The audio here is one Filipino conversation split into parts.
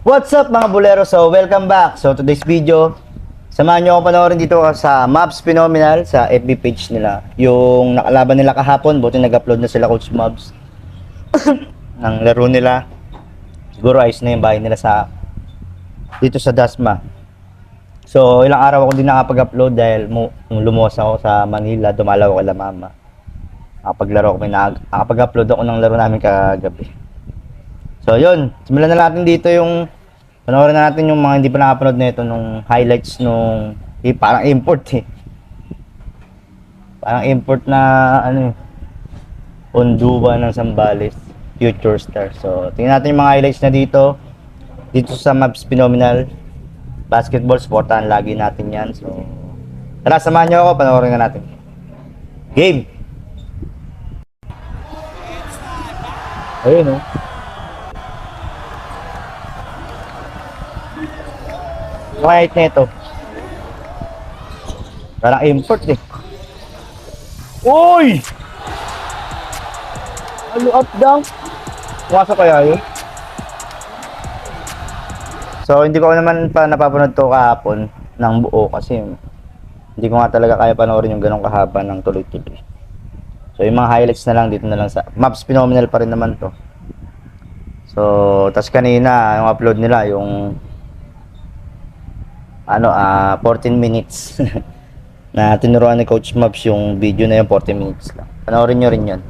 What's up mga bulero? So welcome back. So today's video, samahan nyo ako panoorin dito sa Mavs Phenomenal sa FB page nila. Yung nakalaban nila kahapon, buti nag-upload na sila Coach Mavs ng laro nila. Siguro ayos na yung bahay nila sa dito sa Dasma. So ilang araw ako din nakapag-upload dahil lumuwas ako sa Manila, dumalaw ako kay mama. Nakapag-upload ako ng laro namin kagabi. So yun, simulan na natin dito yung panoorin na natin yung mga hindi pa nakapanood na ito nung highlights nung parang import Parang import na ano Onduwa ng Zambales, Future Star. So tingnan natin yung mga highlights na dito sa Mavs Phenomenal. Basketball, sportan lagi natin yan. So tara, samahan nyo ako, panoorin na natin. Game! Ayun oh. White na ito. Parang import eh. Uy! Ano up down? Wasa kaya yun? So hindi ko naman pa napapanood to kahapon ng buo kasi hindi ko nga talaga kaya panoorin yung ganong kahaba ng tuloy-tuloy. So yung mga highlights na lang dito na lang sa Mavs Phenomenal pa rin naman to. So tas kanina yung upload nila yung 14 minutes na tinuruan ni Coach Mavs yung video na yung 40 minutes lang. Panoorin nyo rin yun.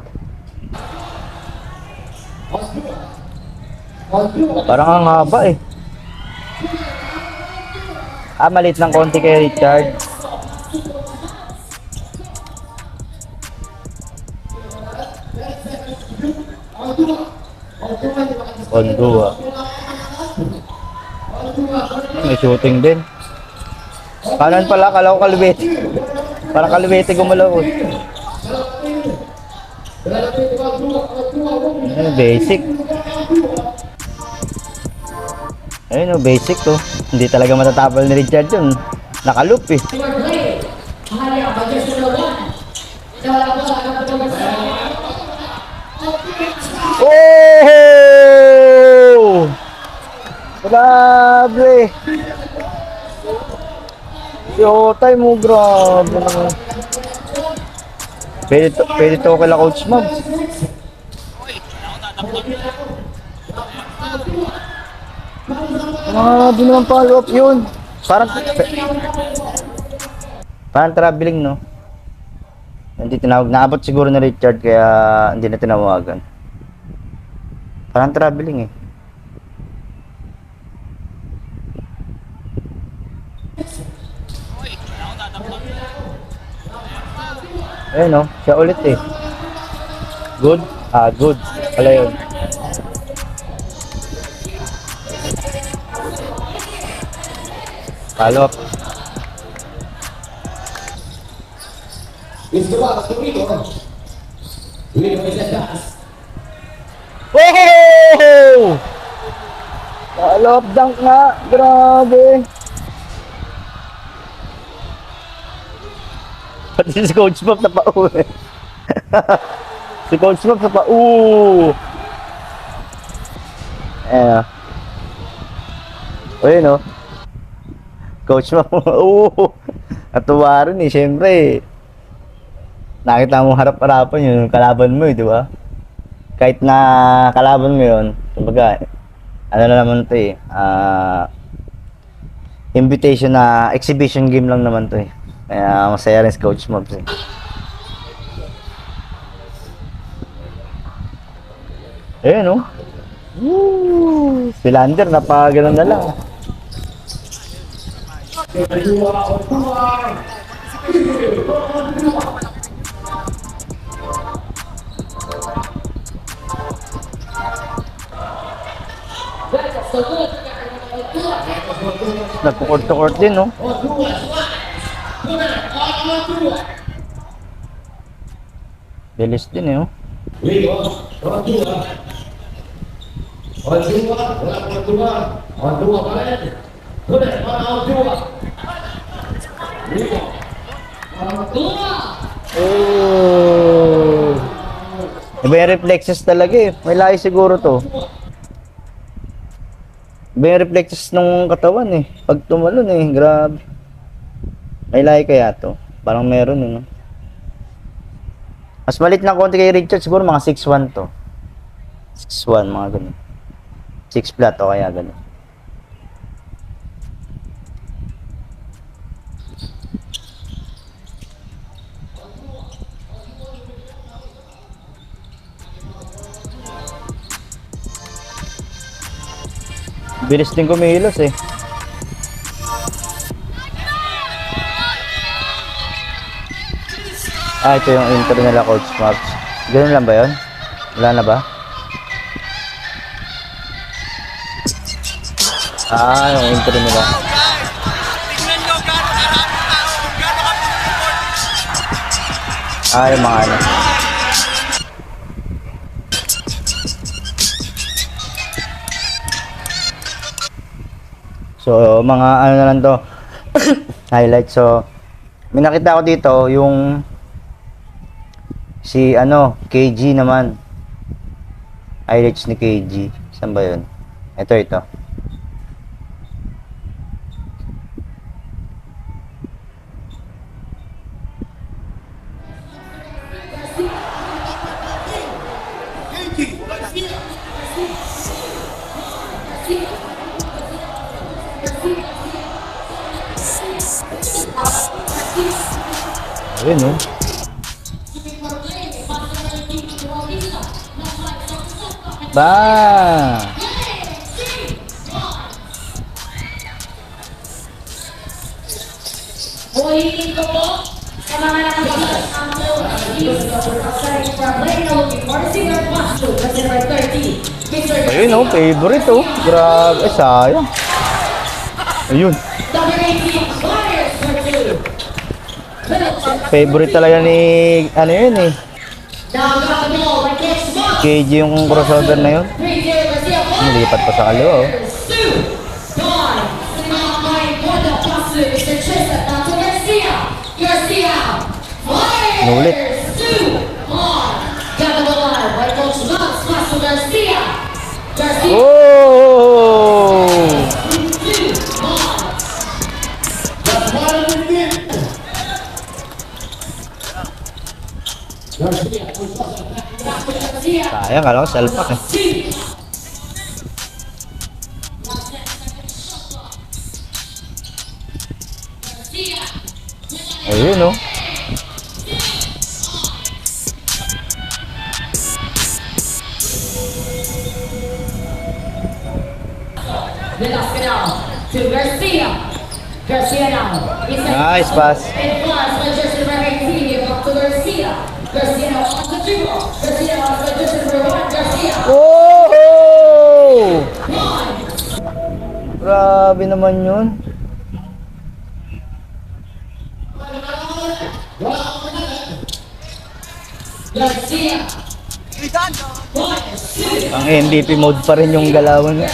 Parang ang haba eh. Malit ng konti kay Richard. Onduwa. May shooting din. Kanan pala, kala ko Kalibete. Parang Kalibete gumalaw ko. Basic. Ayun o, basic to. Hindi talaga matatapal ni Richard yun. Nakaloop eh. Oh! Grabe! Yotay mo, grabe naman. Pwede to kala Coach Mavs. Grabe naman follow up yun. Parang traveling, no? Hindi tinawag. Naabot siguro na Richard kaya hindi na tinawagan. Parang traveling eh. Ayun no, siya ulit eh. Good? Good. Wala yun. Follow up. Wow! Follow up dunk nga. Grabe. Pati si Coach Mavs na pa-uwi. Si Coach Mavs na pa-uwi. Ayan o. Ayun o. Coach Mavs. Natuwa rin eh. Siyempre, nakita mo harap-harapan yun. Kalaban mo eh, di ba? Kahit na kalaban mo yun, kumbaga, ano na naman to eh. Invitation na exhibition game lang naman to eh. Kaya masaya rin si Coach Mavs eh. Ayun oh. Woo! Si Lander napagano'n na lang. Nagpo-court-to-court din no. Bilis din eh oh. Iba yung reflexes talaga eh. May lahi siguro to. Iba yung reflexes nung katawan eh. Pag tumalon eh, grabe. May lahi kaya to? Parang meron eh, no? Mas malit na konti kay Richard, siguro mga 6'1 to. 6'1, mga ganun. 6 flat o kaya ganun. Bilis din kumilos eh. Ito yung intro nila, Coach Mavs. Ganun lang ba yun? Wala na ba? Yung intro nila. Tingnan nyo gano'n karaming tao, gano'n ka Yung mga ano. So, mga ano na lang to. Highlight. So, may nakita ko dito yung si KG naman. Highlights ni KG. Saan ba yun? Ito. Ayun, no? Ba! Ulitin ko po sa mga nakapasas ang Ayun, no? Favorite, oh. Grabe. Sayang. Ayun. Favorite talaga ni, yun eh. KG yung crossover na yun. Nilipat pa sa kaliwa, oh. Nulit. Oh! Sayang, kala ko salpak eh. Ayun, no? To Garcia. Garcia now. Nice pass. And plus, Manchester United up to Garcia. Garcia now on the dribble. Garcia now on Manchester United. Garcia. Oh! Grabe naman yun. Garcia. Ang MVP mode pa rin yung galawan niya.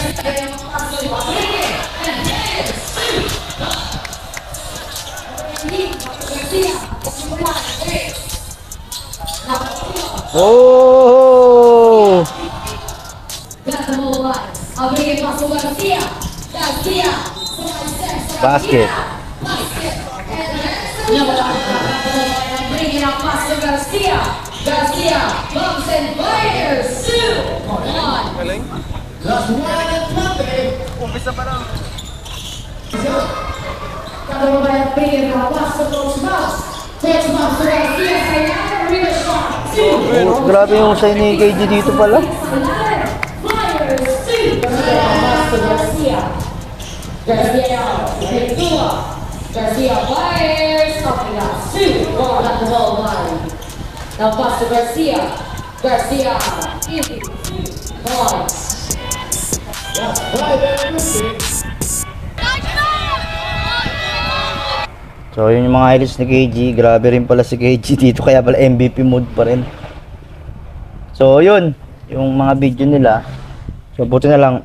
Oh! Basket. Bringing up pass to Garcia. Garcia bumps and fires. 2-1. Umpisa pa lang. Kababayan bringing up pass to Coach Mouse. Coach Mouse to Garcia. Sayang real shot. 2. Oh, grabe yung sign ni KG dito pala. Fires. 2. Pass to Garcia. Garcia now. Ventura. Garcia fires. Stopping us. 2. Ball at the ball line. Now pass to Garcia. Garcia. Easy. Ball. So yun yung mga highlights ni KG. Grabe rin pala si KG dito, kaya pala MVP mode pa rin. So yun, yung mga video nila. So buti na lang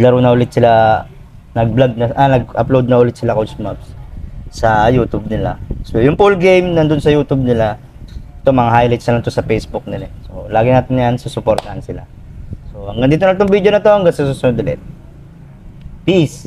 laro na ulit sila, nag-upload na ulit sila, Coach Mavs, sa YouTube nila. So yung full game nandun sa YouTube nila. Ito mga highlights na lang to sa Facebook nila. So lagi natin yan susuportahan sila. So hanggang dito na itong video na to, hanggang sa susunod ulit. Peace!